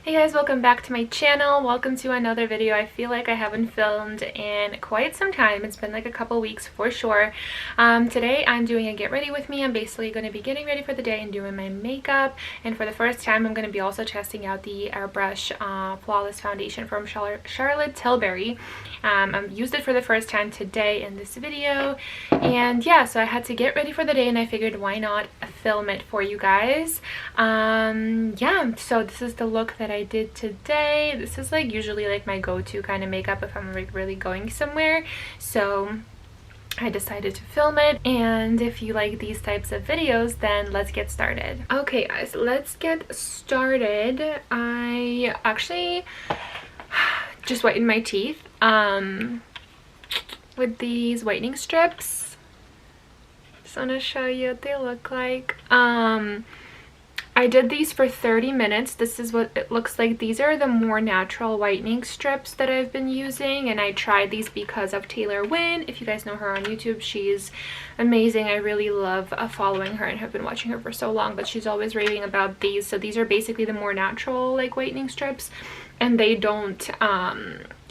Hey guys, welcome back to my channel. Welcome to another video. I feel like I haven't filmed in quite some time. It's been like a couple weeks for sure. Today I'm doing a get ready with me. I'm basically going to be getting ready for the day and doing my makeup. And for the first time, I'm going to be also testing out the Airbrush Flawless Foundation from Charlotte Tilbury. I've used it for the first time today in this video. And yeah, so I had to get ready for the day and I figured why not film it for you guys. Yeah, so this is the look that I did today. This is like usually like my go-to kind of makeup if I'm like really going somewhere, so I decided to film it. And if you like these types of videos, then let's get started. Okay guys, let's get started. I actually just whitened my teeth with these whitening strips. Just want to show you what they look like. I did these for 30 minutes. This is what it looks like. These are the more natural whitening strips that I've been using, and I tried these because of Taylor Wynn. If you guys know her on YouTube, she's amazing. I really love following her and have been watching her for so long, but she's always raving about these. So these are basically the more natural like whitening strips, and they don't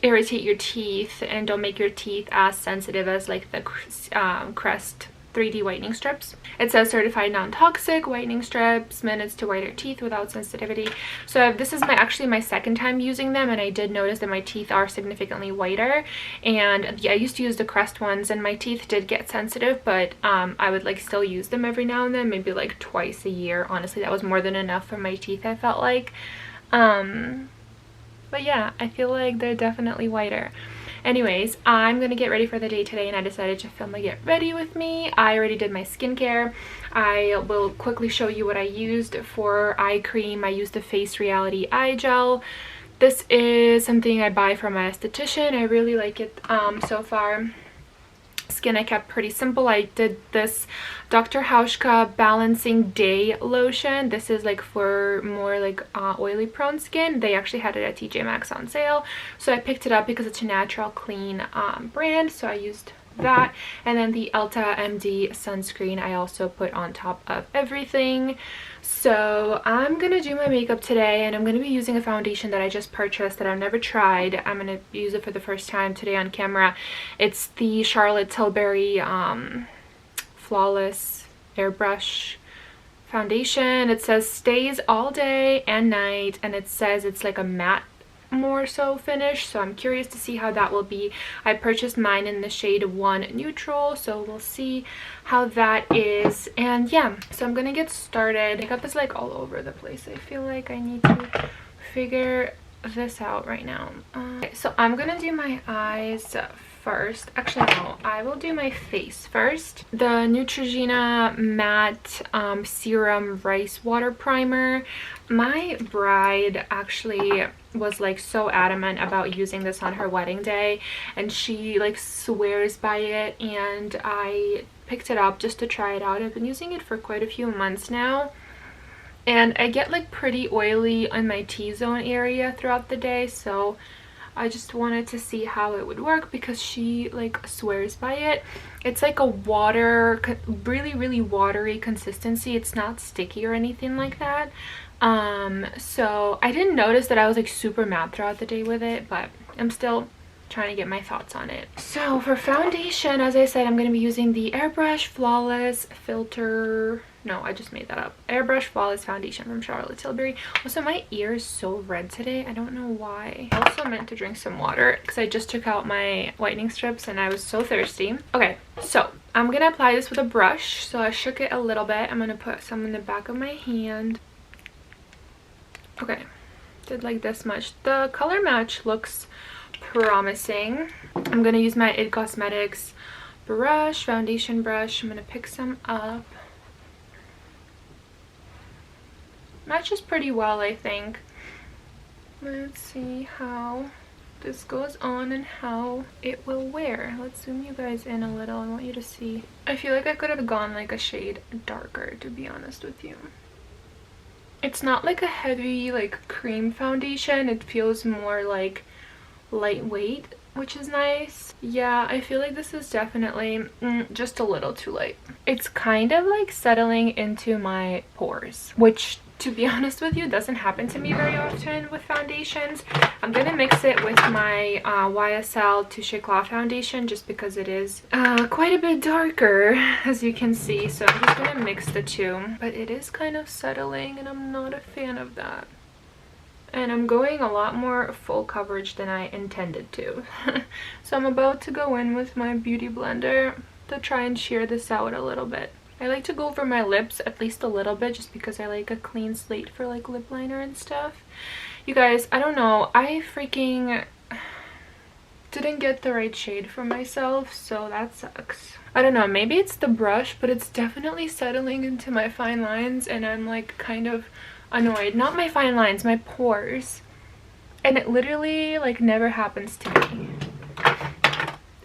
irritate your teeth and don't make your teeth as sensitive as like the Crest 3D whitening strips. It says certified non-toxic whitening strips, minutes to whiter teeth without sensitivity. So this is actually my second time using them, and I did notice that my teeth are significantly whiter. And yeah, I used to use the Crest ones and my teeth did get sensitive, but I would like still use them every now and then, maybe like twice a year. Honestly, that was more than enough for my teeth, I felt like. But yeah, I feel like they're definitely whiter. Anyways, I'm gonna get ready for the day today, and I decided to film a get ready with me. I already did my skincare. I will quickly show you what I used for eye cream. I used the Face Reality eye gel. This is something I buy from my esthetician. I really like it so far. Skin I kept pretty simple. I did this Dr. Hauschka Balancing Day Lotion. This is like for more like oily prone skin. They actually had it at TJ Maxx on sale, so I picked it up because it's a natural clean brand, so I used that. And then the Elta MD sunscreen I also put on top of everything. So I'm gonna do my makeup today, and I'm gonna be using a foundation that I just purchased that I've never tried. I'm gonna use it for the first time today on camera. It's the Charlotte Tilbury Flawless Airbrush Foundation. It says stays all day and night, and it says it's like a matte more so finish, so I'm curious to see how that will be. I purchased mine in the shade 1 Neutral, so we'll see how that is. And yeah, so I'm gonna get started. Makeup is like all over the place. I feel like I need to figure this out right now. Okay, so I'm gonna do my eyes first. Actually no, I will do my face first. The Neutrogena Matte Serum Rice Water Primer. My bride actually was like so adamant about using this on her wedding day, and she like swears by it, and I picked it up just to try it out. I've been using it for quite a few months now, and I get like pretty oily on my T-zone area throughout the day, so I just wanted to see how it would work because she like swears by it. It's like a water, really watery consistency. It's not sticky or anything like that. So I didn't notice that I was like super matte throughout the day with it, but I'm still trying to get my thoughts on it. So for foundation, as I said, I'm going to be using the Airbrush Flawless Filter. No, I just made that up. Airbrush Flawless Foundation from Charlotte Tilbury. Also, my ear is so red today. I don't know why. I also meant to drink some water because I just took out my whitening strips and I was so thirsty. Okay, so I'm going to apply this with a brush. So I shook it a little bit. I'm going to put some in the back of my hand. Okay, did like this much. The color match looks promising. I'm going to use my IT Cosmetics brush, foundation brush. I'm going to pick some up. Matches pretty well, I think. Let's see how this goes on and how it will wear. Let's zoom you guys in a little. I want you to see. I feel like I could have gone like a shade darker, to be honest with you. It's not like a heavy like cream foundation. It feels more like lightweight, which is nice. Yeah, I feel like this is definitely just a little too light. It's kind of like settling into my pores, which to be honest with you, doesn't happen to me very often with foundations. I'm gonna mix it with my YSL Touche Eclat foundation just because it is quite a bit darker, as you can see. So I'm just gonna mix the two. But it is kind of settling and I'm not a fan of that. And I'm going a lot more full coverage than I intended to. So I'm about to go in with my beauty blender to try and sheer this out a little bit. I like to go over my lips at least a little bit just because I like a clean slate for like lip liner and stuff. You guys, I don't know. I freaking didn't get the right shade for myself, so that sucks. I don't know. Maybe it's the brush, but it's definitely settling into my fine lines and I'm like kind of annoyed. Not my fine lines, my pores. And it literally like never happens to me.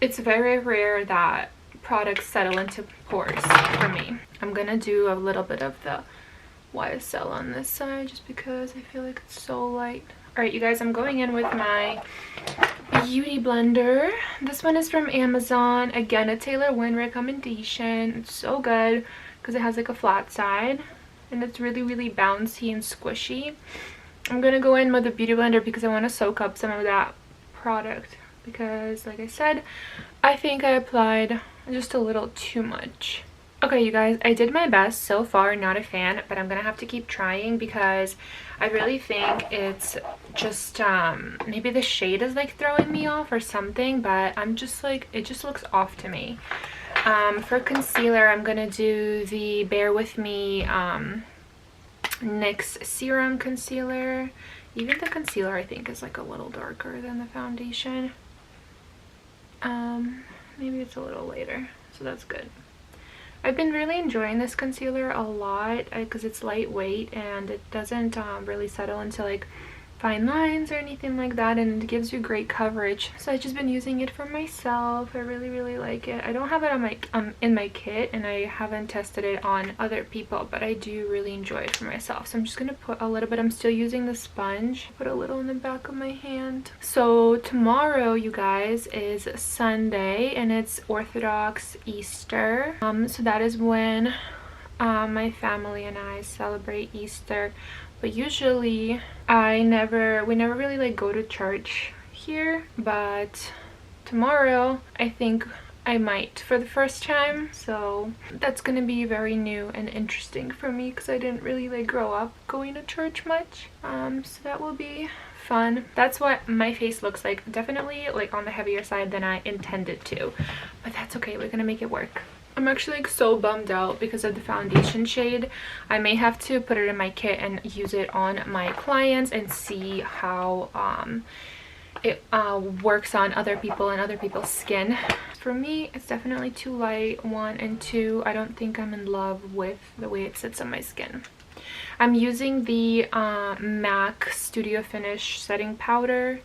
It's very rare that products settle into pores for me. I'm gonna do a little bit of the YSL on this side just because I feel like it's so light. Alright, you guys, I'm going in with my beauty blender. This one is from Amazon. Again, a Taylor Wynn recommendation. It's so good because it has like a flat side and it's really, really bouncy and squishy. I'm gonna go in with the beauty blender because I want to soak up some of that product because, like I said, I think I applied just a little too much. Okay, you guys, I did my best so far. Not a fan, but I'm gonna have to keep trying because I really think it's just maybe the shade is like throwing me off or something, but I'm just like, it just looks off to me. For concealer, I'm gonna do the Bear With Me NYX Serum Concealer. Even the concealer I think is like a little darker than the foundation. Maybe it's a little lighter, so that's good. I've been really enjoying this concealer a lot because it's lightweight and it doesn't really settle into like fine lines or anything like that, and it gives you great coverage. So I've just been using it for myself. I really, really like it. I don't have it on my in my kit and I haven't tested it on other people, but I do really enjoy it for myself. So I'm just gonna put a little bit. I'm still using the sponge. Put a little in the back of my hand. So tomorrow, you guys, is Sunday and it's Orthodox Easter. So that is when my family and I celebrate Easter. But usually we never really like go to church here, but tomorrow I think I might for the first time. So that's gonna be very new and interesting for me because I didn't really like grow up going to church much. So that will be fun. That's what my face looks like. Definitely like on the heavier side than I intended to, but that's okay. We're gonna make it work. I'm actually like so bummed out because of the foundation shade. I may have to put it in my kit and use it on my clients and see how it works on other people and other people's skin. For me, it's definitely too light, 1, and 2, I don't think I'm in love with the way it sits on my skin. I'm using the MAC Studio Finish setting powder.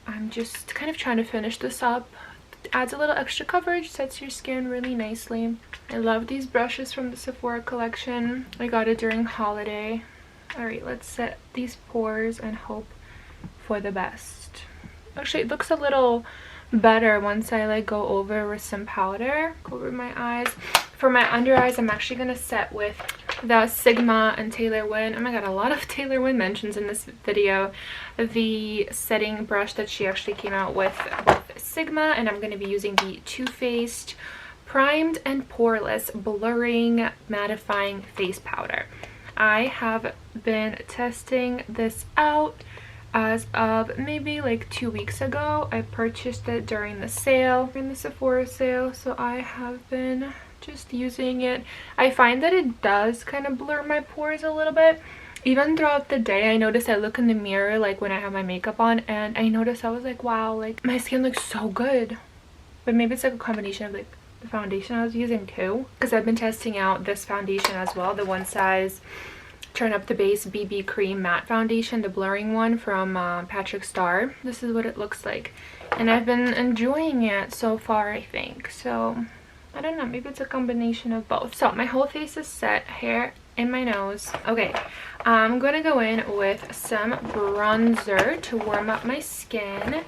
I'm just kind of trying to finish this up. Adds a little extra coverage, sets your skin really nicely. I love these brushes from the Sephora collection. I got it during holiday. Alright, let's set these pores and hope for the best. Actually, it looks a little better once I like go over with some powder. Go over my eyes. For my under eyes, I'm actually going to set with the Sigma and Taylor Wynn. Oh my god, a lot of Taylor Wynn mentions in this video. The setting brush that she actually came out with Sigma, and I'm going to be using the Too Faced Primed and Poreless Blurring Mattifying Face Powder. I have been testing this out as of maybe like 2 weeks ago. I purchased it during the sale, in the Sephora sale, so I have been just using it. I find that it does kind of blur my pores a little bit. Even throughout the day, I noticed I look in the mirror like when I have my makeup on, and I noticed I was like, wow, like my skin looks so good. But maybe it's like a combination of like the foundation I was using too, because I've been testing out this foundation as well, the One Size Turn Up the Base BB Cream Matte Foundation, the blurring one from Patrick Starr. This is what it looks like, and I've been enjoying it so far, I think. So I don't know, maybe it's a combination of both. So my whole face is set, hair in my nose. Okay, I'm gonna go in with some bronzer to warm up my skin.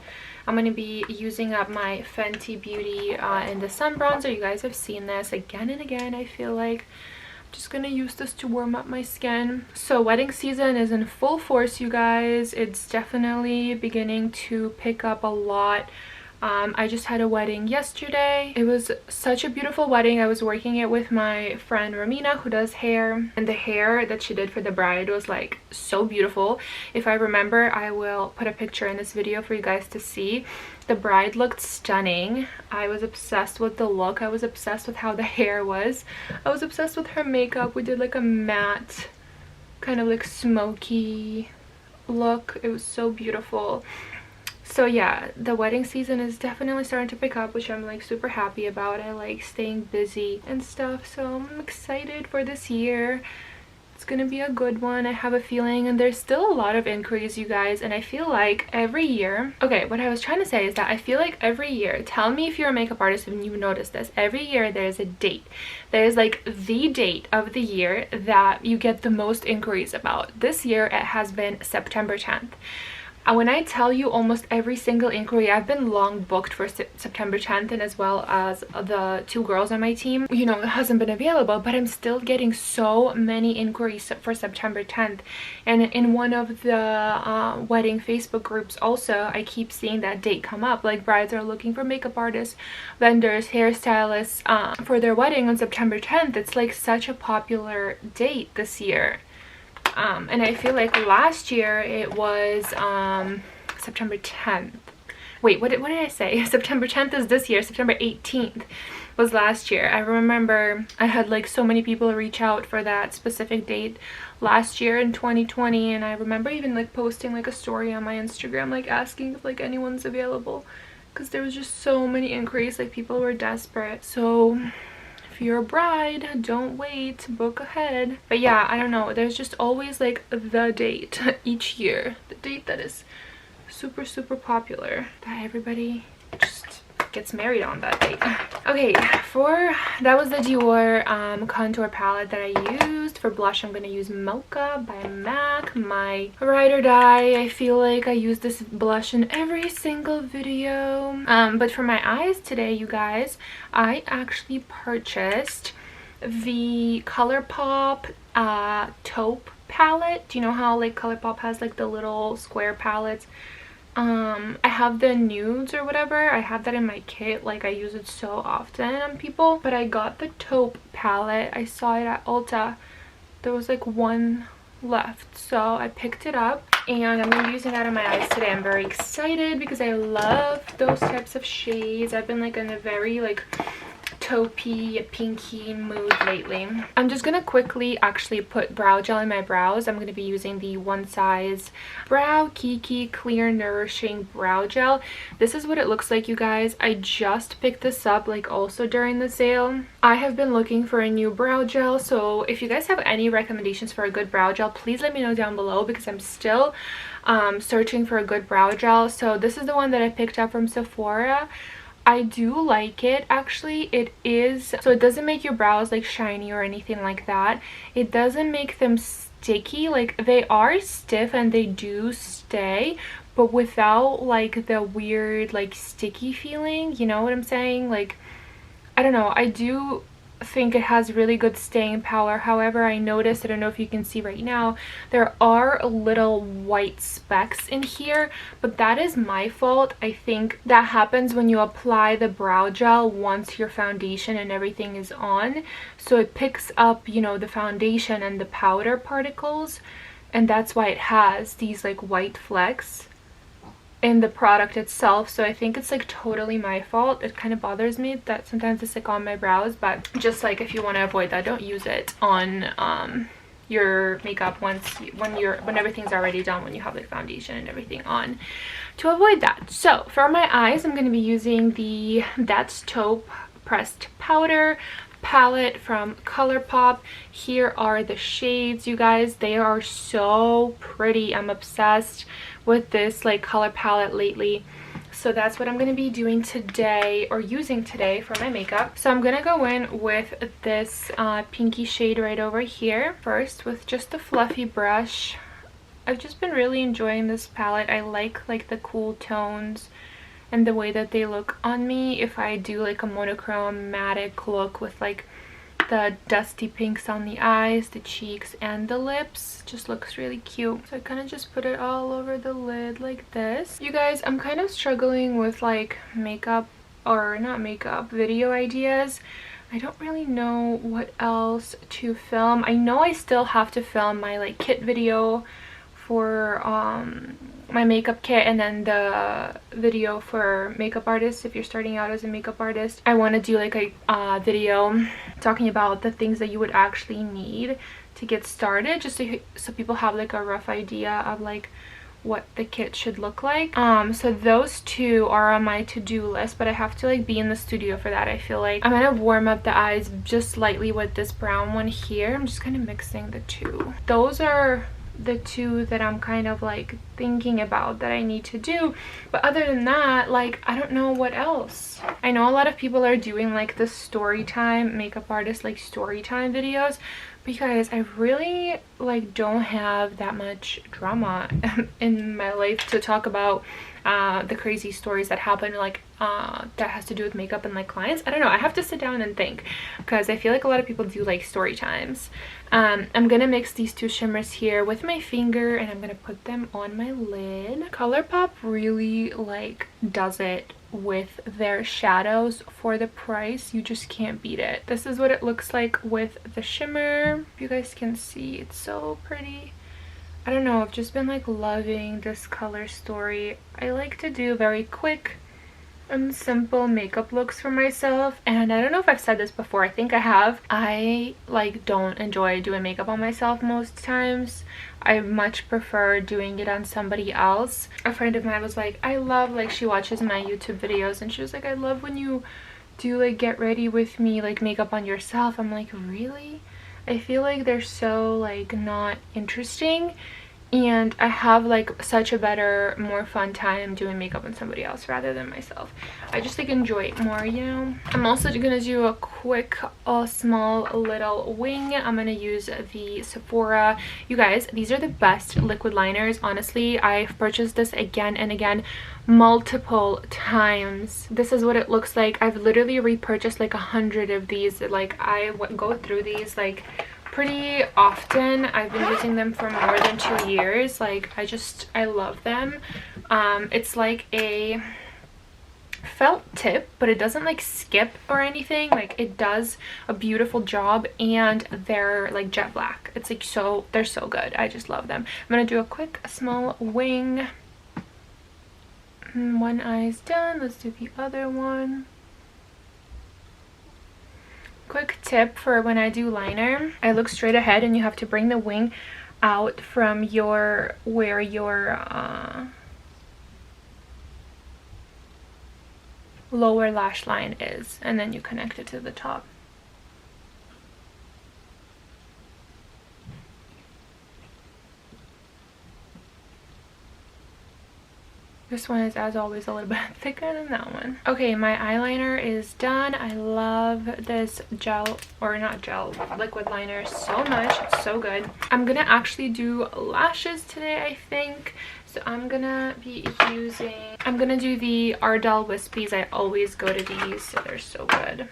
I'm gonna be using up my Fenty Beauty in the Sun Bronzer. You guys have seen this again and again, I feel like. Just gonna use this to warm up my skin. So wedding season is in full force, you guys. It's definitely beginning to pick up a lot. I just had a wedding yesterday. It was such a beautiful wedding. I was working it with my friend Romina, who does hair, and the hair that she did for the bride was like so beautiful. If I remember, I will put a picture in this video for you guys to see. The bride looked stunning. I was obsessed with the look. I was obsessed with how the hair was. I was obsessed with her makeup. We did like a matte kind of like smoky look. It was so beautiful. So yeah, the wedding season is definitely starting to pick up, which I'm like super happy about. I like staying busy and stuff, so I'm excited for this year. It's gonna be a good one, I have a feeling. And there's still a lot of inquiries, you guys, and I feel like every year, okay, what I was trying to say is that I feel like every year, tell me if you're a makeup artist and you've noticed this, every year there's a date. There's like the date of the year that you get the most inquiries about. This year it has been September 10th. When I tell you almost every single inquiry, I've been long booked for September 10th, and as well as the 2 girls on my team, you know, it hasn't been available, but I'm still getting so many inquiries for September 10th. And in one of the wedding Facebook groups also, I keep seeing that date come up, like brides are looking for makeup artists, vendors, hairstylists for their wedding on September 10th. It's like such a popular date this year. And I feel like last year it was September 10th. Wait, what did I say? September 10th is this year. September 18th was last year. I remember I had like so many people reach out for that specific date last year in 2020, and I remember even like posting like a story on my Instagram like asking if like anyone's available, because there was just so many inquiries, like people were desperate. So if you're a bride, don't wait, book ahead. But yeah, I don't know, there's just always like the date each year, the date that is super popular, that everybody just gets married on that date. Okay, that was the Dior contour palette that I used. For blush, I'm gonna use Mocha by MAC, my ride or die. I feel like I use this blush in every single video. But for my eyes today, you guys, I actually purchased the ColourPop taupe palette. Do you know how like ColourPop has like the little square palettes? I have the nudes or whatever. I have that in my kit. Like, I use it so often on people. But I got the taupe palette. I saw it at Ulta. There was like one left, so I picked it up and I'm gonna be using that on my eyes today. I'm very excited because I love those types of shades. I've been like in a very like taupey, pinky mood lately. I'm just gonna quickly actually put brow gel in my brows. I'm gonna be using the One Size Brow Kiki Clear Nourishing Brow Gel. This is what it looks like, you guys. I just picked this up like also during the sale. I have been looking for a new brow gel, so if you guys have any recommendations for a good brow gel, please let me know down below, because I'm still searching for a good brow gel. So this is the one that I picked up from Sephora. I do like it, actually. It is, so it doesn't make your brows like shiny or anything like that. It doesn't make them sticky. Like, they are stiff and they do stay, but without like the weird like sticky feeling, you know what I'm saying? Like, I don't know, I do think it has really good staying power. However, I noticed, I don't know if you can see right now, there are little white specks in here, but that is my fault. I think that happens when you apply the brow gel once your foundation and everything is on, so it picks up, you know, the foundation and the powder particles, and that's why it has these like white flecks in the product itself. So I think it's like totally my fault. It kind of bothers me that sometimes it's like on my brows, but just like if you want to avoid that, don't use it on your makeup when everything's already done, when you have like foundation and everything on, to avoid that. So for my eyes, I'm going to be using the That's Taupe Pressed Powder palette from ColourPop. Here are the shades, you guys. They are so pretty. I'm obsessed with this like color palette lately, so that's what I'm going to be doing today, or using today for my makeup. So I'm going to go in with this pinky shade right over here first with just a fluffy brush. I've just been really enjoying this palette. I like the cool tones and the way that they look on me if I do like a monochromatic look with like the dusty pinks on the eyes, the cheeks, and the lips. Just looks really cute. So I kind of just put it all over the lid like this. You guys, I'm kind of struggling with like makeup, or not makeup, video ideas. I don't really know what else to film. I know I still have to film my like kit video for my makeup kit, and then the video for makeup artists if you're starting out as a makeup artist. I want to do like a video talking about the things that you would actually need to get started, just so people have like a rough idea of like what the kit should look like. So those two are on my to-do list, but I have to like be in the studio for that. I feel like I'm gonna warm up the eyes just slightly with this brown one here. I'm just kind of mixing the two. Those are the two that I'm kind of like thinking about that I need to do, but other than that, like, I don't know what else. I know a lot of people are doing like the story time, makeup artists like story time videos, because I really like don't have that much drama in my life to talk about the crazy stories that happen, like that has to do with makeup and like clients. I don't know, I have to sit down and think, because I feel like a lot of people do like story times. I'm gonna mix these two shimmers here with my finger, and I'm gonna put them on my lid. ColourPop really like does it with their shadows for the price. You just can't beat it. This is what it looks like with the shimmer. You guys can see, it's so pretty. I don't know, I've just been like loving this color story. I like to do very quick and simple makeup looks for myself, and I don't know if I've said this before, I think I have. I like don't enjoy doing makeup on myself most times. I much prefer doing it on somebody else. A friend of mine was like, I love, like, she watches my YouTube videos, and she was like, I love when you do like get ready with me, like makeup on yourself. I'm like, really? I feel like they're so like not interesting, and I have like such a better, more fun time doing makeup on somebody else rather than myself. I just like enjoy it more, you know. I'm also gonna do a quick small little wing. I'm gonna use the Sephora. You guys, these are the best liquid liners. Honestly, I've purchased this again and again multiple times. This is what it looks like. I've literally repurchased like 100 of these. Like, I go through these like pretty often. I've been using them for more than 2 years. Like, I love them. It's like a felt tip, but it doesn't like skip or anything. Like, it does a beautiful job, and they're like jet black. It's like they're so good. I just love them. I'm gonna do a quick small wing. One eye's done. Let's do the other one. Quick tip for when I do liner, I look straight ahead, and you have to bring the wing out from where your lower lash line is, and then you connect it to the top. This one is, as always, a little bit thicker than that one. Okay, my eyeliner is done. I love this gel, or not gel, liquid liner so much. It's so good. I'm gonna actually do lashes today, I think. So I'm gonna do the Ardell Wispies. I always go to these. They're so good.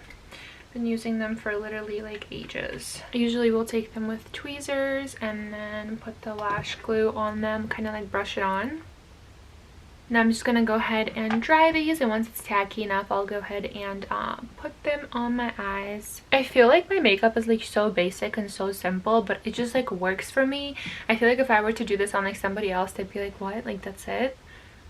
Been using them for literally like ages. I usually will take them with tweezers and then put the lash glue on them, kind of like brush it on. Now I'm just gonna go ahead and dry these, and once it's tacky enough, I'll go ahead and put them on my eyes. I feel like my makeup is like so basic and so simple, but it just like works for me. I feel like if I were to do this on like somebody else, they'd be like, what? Like, that's it?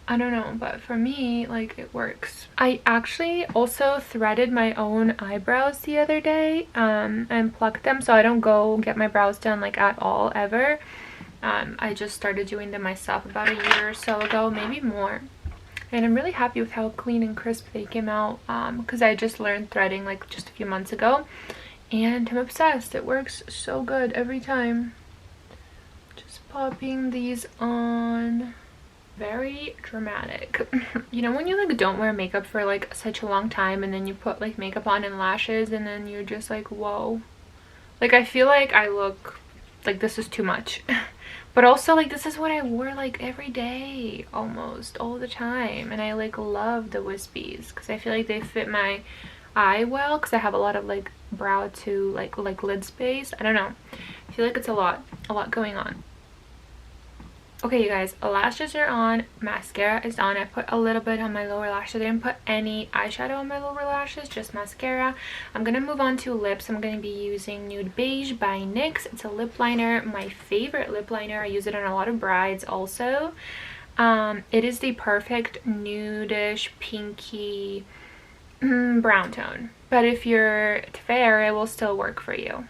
I don't know, but for me, like, it works. I actually also threaded my own eyebrows the other day and plucked them, so I don't go get my brows done like at all ever. I just started doing them myself about a year or so ago, maybe more, and I'm really happy with how clean and crisp they came out, because I just learned threading like just a few months ago, and I'm obsessed. It works so good every time. Just popping these on. Very dramatic. You know when you like don't wear makeup for like such a long time, and then you put like makeup on and lashes, and then you're just like, whoa. Like, I feel like I look like this is too much. But also, like, this is what I wore like every day, almost all the time, and I like love the wispies because I feel like they fit my eye well because I have a lot of like brow to like lid space. I don't know. I feel like it's a lot going on. Okay, you guys, lashes are on, mascara is on. I put a little bit on my lower lashes. I didn't put any eyeshadow on my lower lashes, just mascara. I'm gonna move on to lips. I'm gonna be using Nude Beige by NYX. It's a lip liner, my favorite lip liner. I use it on a lot of brides also. It is the perfect nudish, pinky brown tone. But if you're fair, it will still work for you.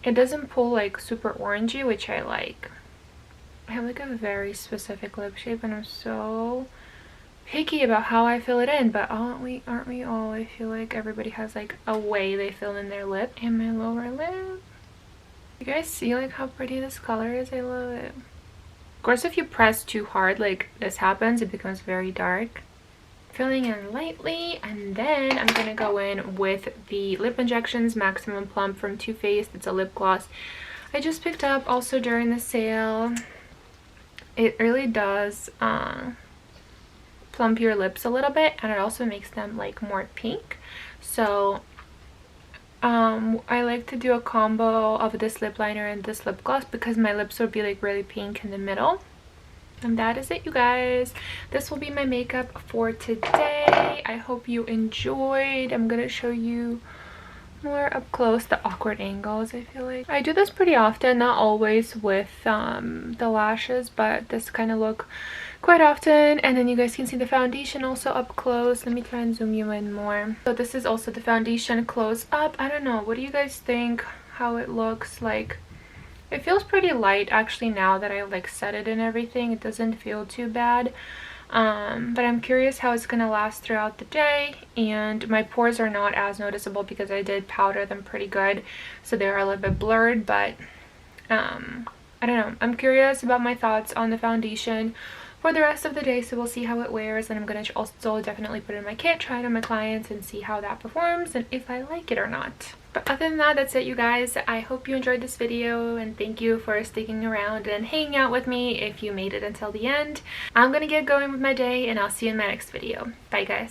It doesn't pull like super orangey, which I like. I have like a very specific lip shape and I'm so picky about how I fill it in, but aren't we all? I feel like everybody has like a way they fill in their lip. And my lower lip. You guys see like how pretty this color is? I love it. Of course, if you press too hard like this happens, it becomes very dark. Filling in lightly, and then I'm gonna go in with the Lip Injections Maximum Plump from Too Faced. It's a lip gloss I just picked up also during the sale. It really does plump your lips a little bit, and it also makes them like more pink. So I like to do a combo of this lip liner and this lip gloss because my lips will be like really pink in the middle. And that is it, you guys. This will be my makeup for today. I hope you enjoyed. I'm gonna show you more up close the awkward angles. I feel like I do this pretty often, not always with the lashes, but this kind of look quite often. And then you guys can see the foundation also up close. Let me try and zoom you in more. So this is also the foundation close up. I don't know, what do you guys think how it looks like? It feels pretty light actually now that I like set it and everything. It doesn't feel too bad. But I'm curious how it's gonna last throughout the day, and my pores are not as noticeable because I did powder them pretty good, so they're a little bit blurred. But I don't know, I'm curious about my thoughts on the foundation for the rest of the day, so we'll see how it wears. And I'm gonna also definitely put it in my kit, try it on my clients, and see how that performs and if I like it or not. But other than that, that's it, you guys. I hope you enjoyed this video, and thank you for sticking around and hanging out with me if you made it until the end. I'm gonna get going with my day, and I'll see you in my next video. Bye, guys.